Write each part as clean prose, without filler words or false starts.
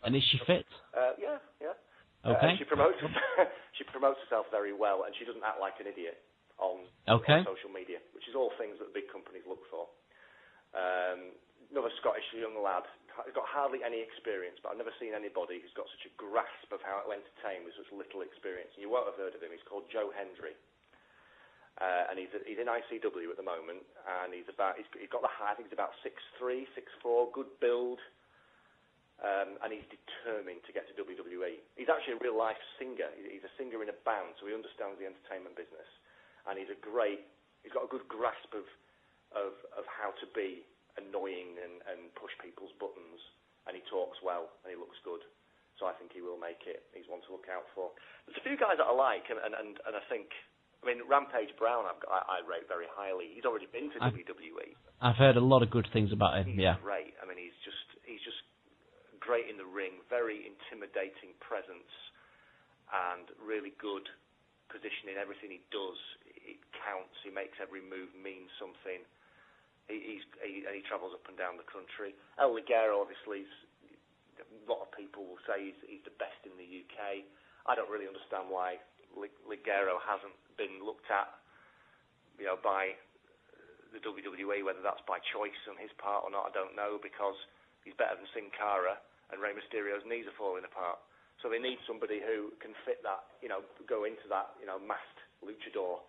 And is she fit? Yeah. Okay. She promotes herself very well, and she doesn't act like an idiot on social media, which is all things that big companies look for. Another Scottish young lad. He's got hardly any experience, but I've never seen anybody who's got such a grasp of how to entertain with such little experience. And you won't have heard of him. He's called Joe Hendry. And he's in ICW at the moment, and he's got the height. I think he's about 6'3", 6'4", good build, and he's determined to get to WWE. He's actually a real life singer. He's a singer in a band, so he understands the entertainment business, and he's got a good grasp of how to be annoying and push people's buttons, and he talks well and he looks good. So I think he will make it. He's one to look out for. There's a few guys that I like, and I think. I mean, Rampage Brown, I rate very highly. He's already been to WWE. I've heard a lot of good things about him. He's great. I mean, he's just great in the ring. Very intimidating presence, and really good positioning. Everything he does, it counts. He makes every move mean something. He travels up and down the country. El Ligero, obviously, a lot of people will say he's the best in the UK. I don't really understand why Ligero hasn't been looked at, by the WWE, whether that's by choice on his part or not, I don't know, because he's better than Sin Cara, and Rey Mysterio's knees are falling apart. So they need somebody who can fit that, go into that, masked luchador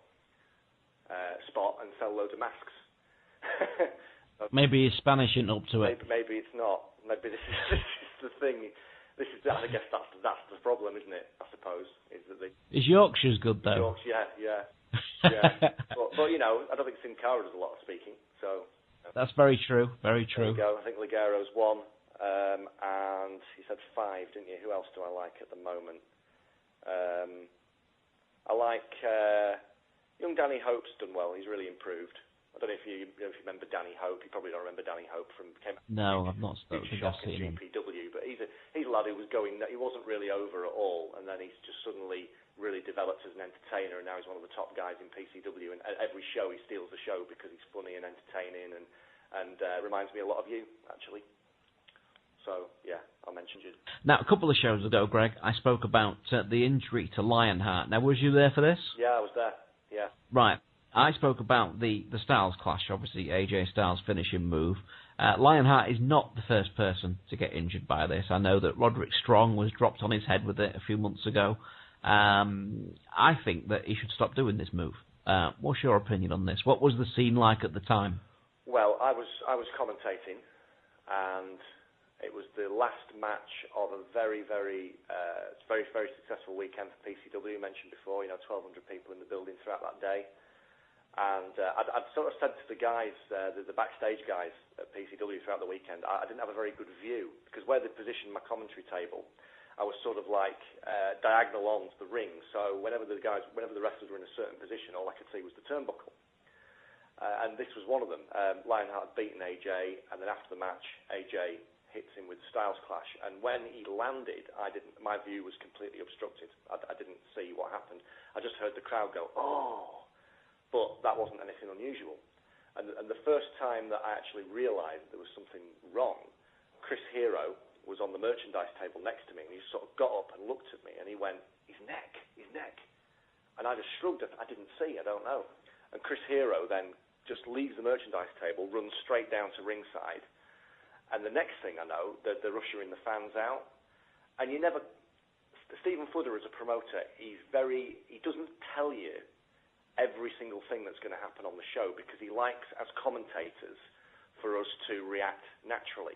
spot and sell loads of masks. Maybe his Spanish isn't up to it. Maybe it's not. Maybe this is the thing. I guess that's the problem, isn't it? I suppose is Yorkshire's good though. Yorkshire, yeah. but I don't think Sin Cara does a lot of speaking. So that's very true. Very true. There you go. I think Ligero's one, and you said 5, didn't you? Who else do I like at the moment? I like young Danny Hope's done well. He's really improved. I don't know if you remember Danny Hope. You probably don't remember Danny Hope from. No, I've not spoken to him. GPW, but he's a lad who was going. He wasn't really over at all, and then he's just suddenly really developed as an entertainer, and now he's one of the top guys in PCW. And at every show, he steals the show because he's funny and entertaining, and reminds me a lot of you actually. So yeah, I'll mention you. Now, a couple of shows ago, Greg, I spoke about the injury to Lionheart. Now, was you there for this? Yeah, I was there. Yeah. Right. I spoke about the Styles clash, obviously AJ Styles' finishing move. Lionheart is not the first person to get injured by this. I know that Roderick Strong was dropped on his head with it a few months ago. I think that he should stop doing this move. What's your opinion on this? What was the scene like at the time? Well, I was commentating, and it was the last match of a very, very successful weekend for PCW. Mentioned before, 1,200 people in the building throughout that day. And I'd sort of said to the guys, the backstage guys at PCW throughout the weekend, I didn't have a very good view, because where they positioned my commentary table, I was sort of like diagonal onto the ring. So whenever the wrestlers were in a certain position, all I could see was the turnbuckle. And this was one of them. Lionheart had beaten AJ, and then after the match, AJ hits him with the Styles Clash. And when he landed, my view was completely obstructed. I didn't see what happened. I just heard the crowd go, "Oh!" But that wasn't anything unusual. And the first time that I actually realised there was something wrong, Chris Hero was on the merchandise table next to me, and he sort of got up and looked at me, and he went, his neck. And I just shrugged. I didn't see, I don't know. And Chris Hero then just leaves the merchandise table, runs straight down to ringside, and the next thing I know, they're ushering the fans out. And Stephen Fudder as a promoter, he doesn't tell you every single thing that's going to happen on the show, because he likes, as commentators, for us to react naturally.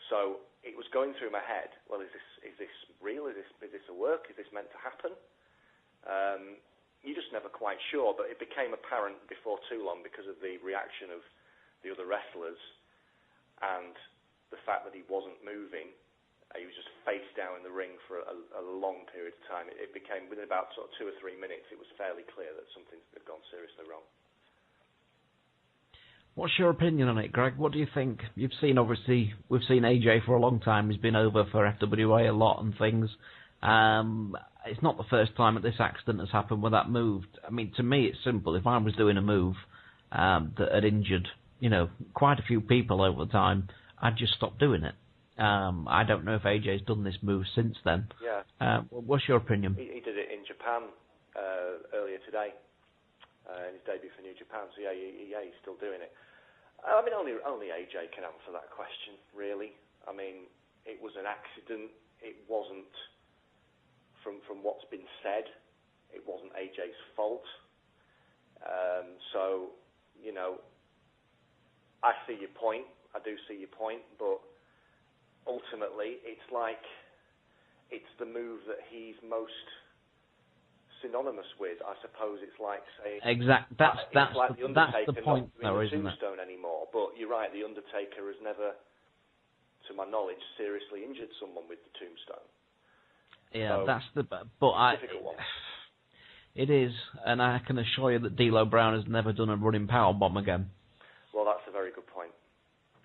So it was going through my head, well, is this real? Is this a work? Is this meant to happen? You're just never quite sure, but it became apparent before too long because of the reaction of the other wrestlers and the fact that he wasn't moving. He was just face down in the ring for a long period of time. It became, within about sort of 2 or 3 minutes, it was fairly clear that something had gone seriously wrong. What's your opinion on it, Greg? What do you think? We've seen AJ for a long time. He's been over for FWA a lot and things. It's not the first time that this accident has happened with that move. I mean, to me, it's simple. If I was doing a move that had injured, quite a few people over the time, I'd just stop doing it. I don't know if AJ's done this move since then. Yeah. What's your opinion? He did it in Japan earlier today, in his debut for New Japan. So yeah, he's still doing it. I mean, only AJ can answer that question, really. I mean, it was an accident. It wasn't, from what's been said, it wasn't AJ's fault. So, you know, I see your point. I do see your point, but ultimately, it's like it's the move that he's most synonymous with. I suppose it's like saying That's like the point, not though, doing the isn't it? tombstone anymore. But you're right. The Undertaker has never, to my knowledge, seriously injured someone with the tombstone. Yeah, So, that's the. But difficult one. It is, and I can assure you that D'Lo Brown has never done a running power bomb again. Well, that's a very good point.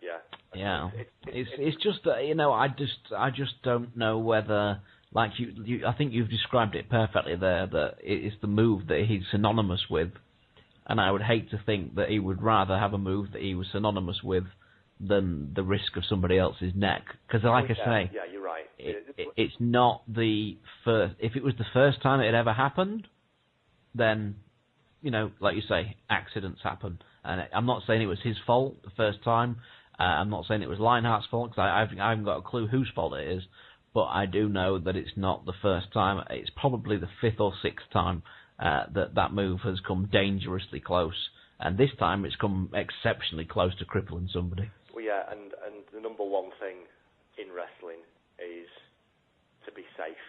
Yeah. Yeah, it's just that, you know, I just don't know whether, like you I think you've described it perfectly there, that it is the move that he's synonymous with, and I would hate to think that he would rather have a move that he was synonymous with than the risk of somebody else's neck. Because, like I say, yeah, you're right. It's not the first. If it was the first time it had ever happened, then, you know, like you say, accidents happen. And I'm not saying it was his fault the first time. I'm not saying it was Lionheart's fault, because I haven't got a clue whose fault it is. But I do know that it's not the first time. It's probably the fifth or sixth time that move has come dangerously close. And this time it's come exceptionally close to crippling somebody. Well, yeah, and the number one thing in wrestling is to be safe.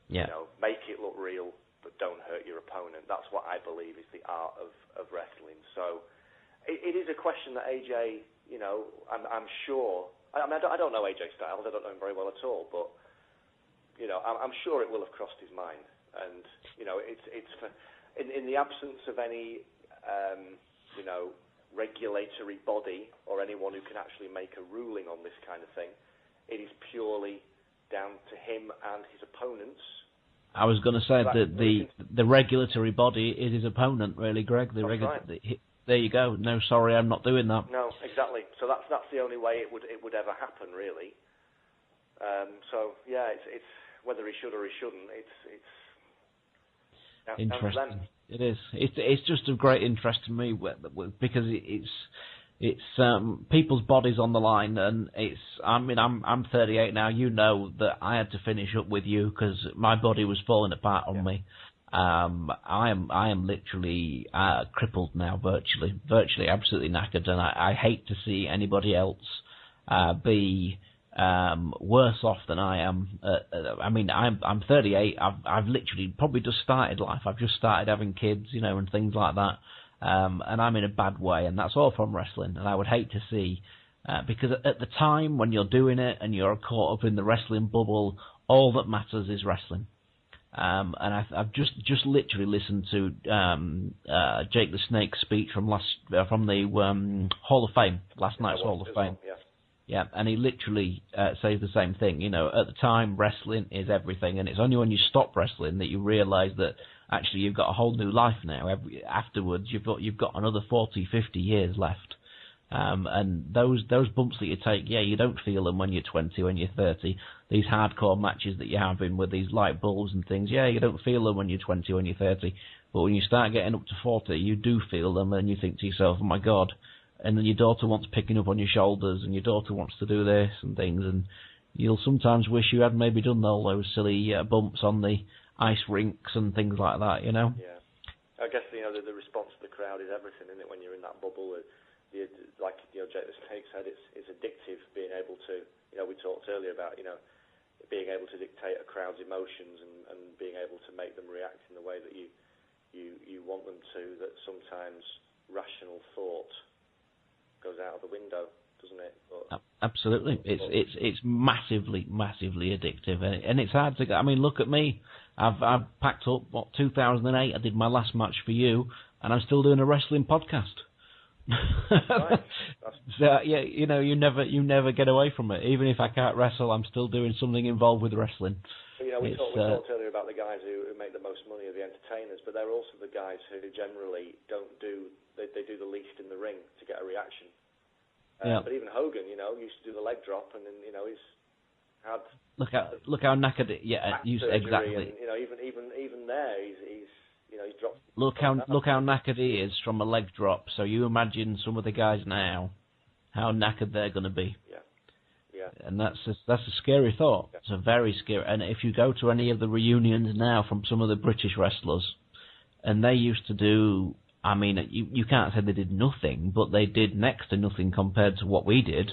Yeah. You know, make it look real, but don't hurt your opponent. That's what I believe is the art of wrestling. So it is a question that AJ, you know, I'm sure. I mean, I don't know AJ Styles. I don't know him very well at all, but you know, I'm sure it will have crossed his mind. And you know, it's in the absence of any you know, regulatory body or anyone who can actually make a ruling on this kind of thing, it is purely down to him and his opponents. I was going to say that the regulatory body is his opponent, really, Greg. There you go. No, sorry, I'm not doing that. No, exactly. So that's the only way it would ever happen, really. So yeah, it's whether he should or he shouldn't. It's interesting. It is. It's just of great interest to me because it's people's bodies on the line, and it's. I mean, I'm 38 now. You know that I had to finish up with you because my body was falling apart on me. I am literally crippled now, virtually absolutely knackered, and I hate to see anybody else be worse off than I am. I mean, I'm 38. I've literally probably just started life. I've just started having kids, you know, and things like that. And I'm in a bad way, and that's all from wrestling. And I would hate to see, because at the time when you're doing it and you're caught up in the wrestling bubble, all that matters is wrestling. And I've just literally listened to Jake the Snake's speech from the Hall of Fame, last night's Hall of Fame. Yeah, and he literally says the same thing. You know, at the time, wrestling is everything, and it's only when you stop wrestling that you realise that actually you've got a whole new life now. Afterwards, you've got another 40, 50 years left. And those bumps that you take, yeah, you don't feel them when you're 20, when you're 30. These hardcore matches that you're having with these light bulbs and things, yeah, you don't feel them when you're 20, when you're 30. But when you start getting up to 40, you do feel them, and you think to yourself, oh my God. And then your daughter wants picking up on your shoulders, and your daughter wants to do this and things, and you'll sometimes wish you had maybe done all those silly bumps on the ice rinks and things like that, you know? Yeah. I guess, you know, the response of the crowd is everything, isn't it, when you're in that bubble? Like, you know, Jake the Snake said, it's addictive being able to, you know, we talked earlier about, you know, being able to dictate a crowd's emotions and being able to make them react in the way that you want them to, that sometimes rational thought goes out of the window, doesn't it? Absolutely. It's massively addictive, and it's hard to get. I mean, look at me. I've packed up 2008. I did my last match for you, and I'm still doing a wrestling podcast. Right. So yeah, you know, you never get away from it. Even if I can't wrestle, I'm still doing something involved with wrestling. You know, we talked earlier about the guys who make the most money, of the entertainers, but they're also the guys who generally don't do. They do the least in the ring to get a reaction. Yeah. But even Hogan, used to do the leg drop, and then, he's had look how knackered it. Yeah, exactly. And, even there, he's dropped. Look how knackered he is from a leg drop. So you imagine some of the guys now, how knackered they're going to be. Yeah. And that's a scary thought. It's a very scary. And if you go to any of the reunions now from some of the British wrestlers, and they used to do, I mean, you can't say they did nothing, but they did next to nothing compared to what we did.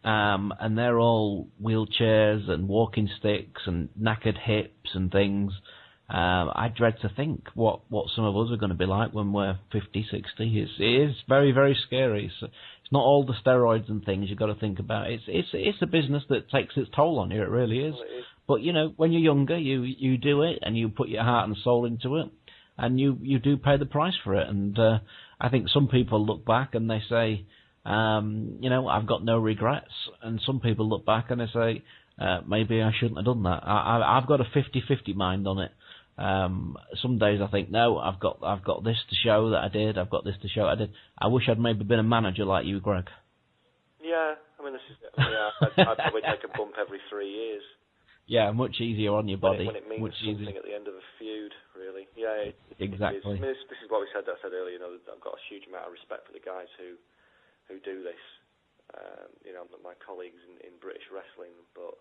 And they're all wheelchairs and walking sticks and knackered hips and things. I dread to think what some of us are going to be like when we're 50, 60. It is very, very scary. It's not all the steroids and things you've got to think about. It's a business that takes its toll on you. It really is. Well, it is. But, when you're younger, you do it and you put your heart and soul into it. And you do pay the price for it. And I think some people look back and they say, I've got no regrets. And some people look back and they say, maybe I shouldn't have done that. I've got a 50-50 mind on it. Some days I think, no, I've got this to show that I did. I've got this to show I did. I wish I'd maybe been a manager like you, Greg. Yeah, I'd probably take a bump every 3 years. Yeah, much easier on your body. When it means much something easier. At the end of a feud, really. Yeah, exactly. I mean, this is what I said earlier. I've got a huge amount of respect for the guys who do this. My colleagues in British wrestling, but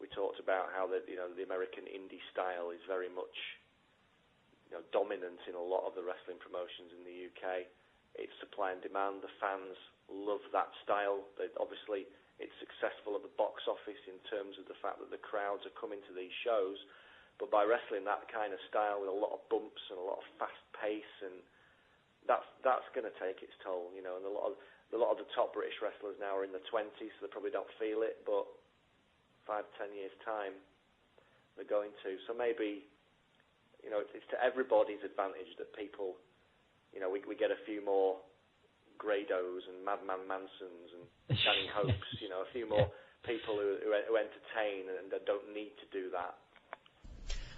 we talked about how the American indie style is very much dominant in a lot of the wrestling promotions in the UK. It's supply and demand. The fans love that style. Obviously, it's successful at the box office in terms of the fact that the crowds are coming to these shows. But by wrestling that kind of style with a lot of bumps and a lot of fast pace, and that's going to take its toll. And a lot of the top British wrestlers now are in the 20s, so they probably don't feel it. But 5-10 years time, they're going to. So maybe it's to everybody's advantage that people, we get a few more Grados and Madman Mansons and Danny Hopes, a few more people who entertain and don't need to do that.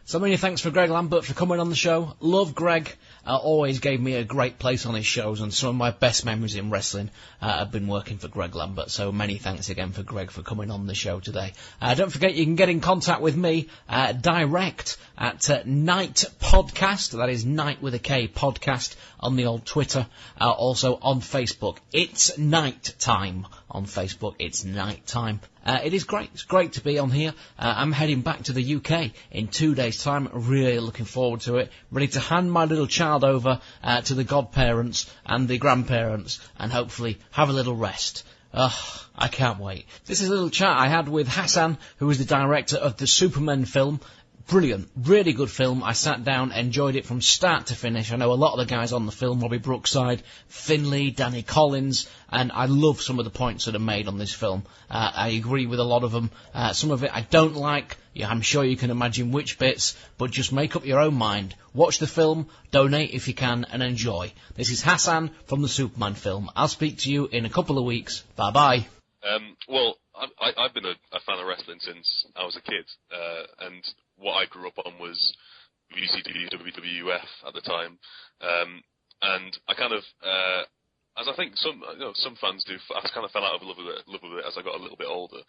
So many thanks for Greg Lambert for coming on the show. Love Greg. Always gave me a great place on his shows, and some of my best memories in wrestling have been working for Greg Lambert. So many thanks again for Greg for coming on the show today. Don't forget you can get in contact with me direct at Night Podcast. That is Night with a K Podcast on the old Twitter. Also on Facebook. It's Night Time on Facebook. It's Night Time. It is great. It's great to be on here. I'm heading back to the UK in 2 days' time. Really looking forward to it. Ready to hand my little child over to the godparents and the grandparents and hopefully have a little rest. I can't wait. This is a little chat I had with Hassan, who is the director of the Superman film. Brilliant, really good film. I sat down, enjoyed it from start to finish. I know a lot of the guys on the film, Robbie Brookside, Finlay, Danny Collins, and I love some of the points that are made on this film. I agree with a lot of them. Some of it I don't like. Yeah, I'm sure you can imagine which bits, but just make up your own mind. Watch the film, donate if you can, and enjoy. This is Hassan from the Superman film. I'll speak to you in a couple of weeks. Bye-bye. Well, I've been a fan of wrestling since I was a kid, and what I grew up on was WCW, WWF at the time, and I kind of, as I think some fans do, I kind of fell out of love with it as I got a little bit older,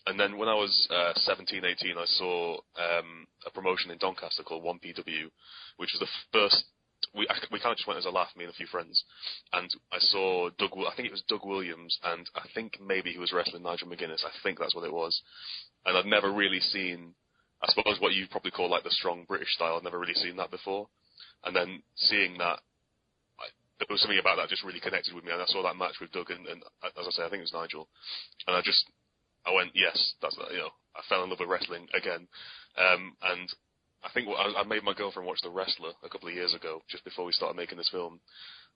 and then when I was 17, 18, I saw a promotion in Doncaster called 1PW, which was the first. We kind of just went as a laugh, me and a few friends, and I saw I think it was Doug Williams, and I think maybe he was wrestling Nigel McGuinness. I think that's what it was, and I'd never really seen, I suppose, what you probably call like the strong British style. I'd never really seen that before, and then seeing that, there was something about that just really connected with me, and I saw that match with Doug, and as I say, I think it was Nigel, and I went, yes, that's I fell in love with wrestling again, and I think I made my girlfriend watch The Wrestler a couple of years ago, just before we started making this film,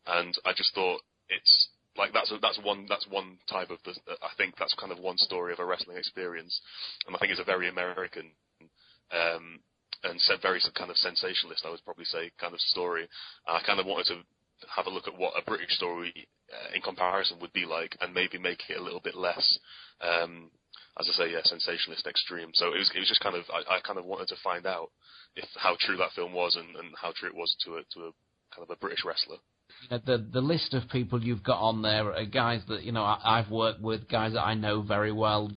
and I just thought it's like that's one type of I think that's kind of one story of a wrestling experience, and I think it's a very American and very kind of sensationalist, I would probably say, kind of story. And I kind of wanted to have a look at what a British story in comparison would be like, and maybe make it a little bit less. As I say, yeah, sensationalist, extreme. So it was just kind of, I kind of wanted to find out how true that film was, and how true it was to a kind of a British wrestler. the list of people you've got on there are guys that I've worked with, guys that I know very well.